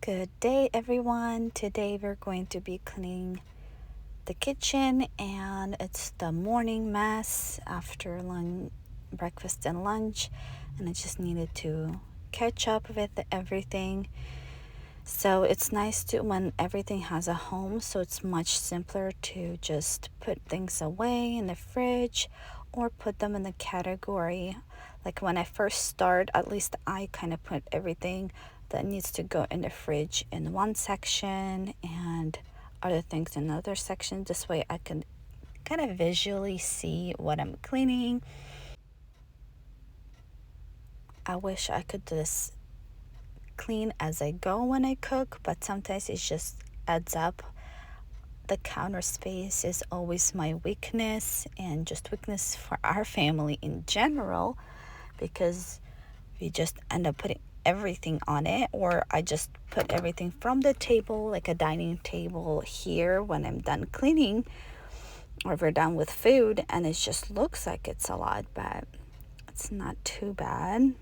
Good day, everyone. Today we're going to be cleaning the kitchen, and it's the morning mess after breakfast and lunch, and I just needed to catch up with everything. So it's nice to when everything has a home, so it's much simpler to just put things away in the fridge or put them in the category. Like when I first start, at least I kind of put everything that needs to go in the fridge in one section and other things in another section. This way I can kind of visually see what I'm cleaning. I wish I could just clean as I go when I cook, but sometimes it just adds up. The counter space is always my weakness, and just weakness for our family in general, because we just end up putting everything on it, or I just put everything from the table, like a dining table here when I'm done cleaning, or we're done with food, and it just looks like it's a lot, but it's not too bad.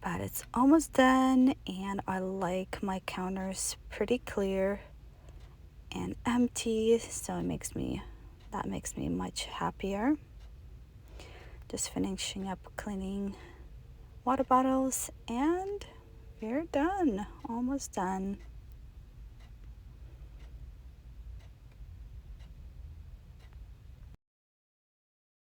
But it's almost done, and I like my counters pretty clear and empty, so that makes me much happier. Just finishing up cleaning water bottles, and we're done, almost done.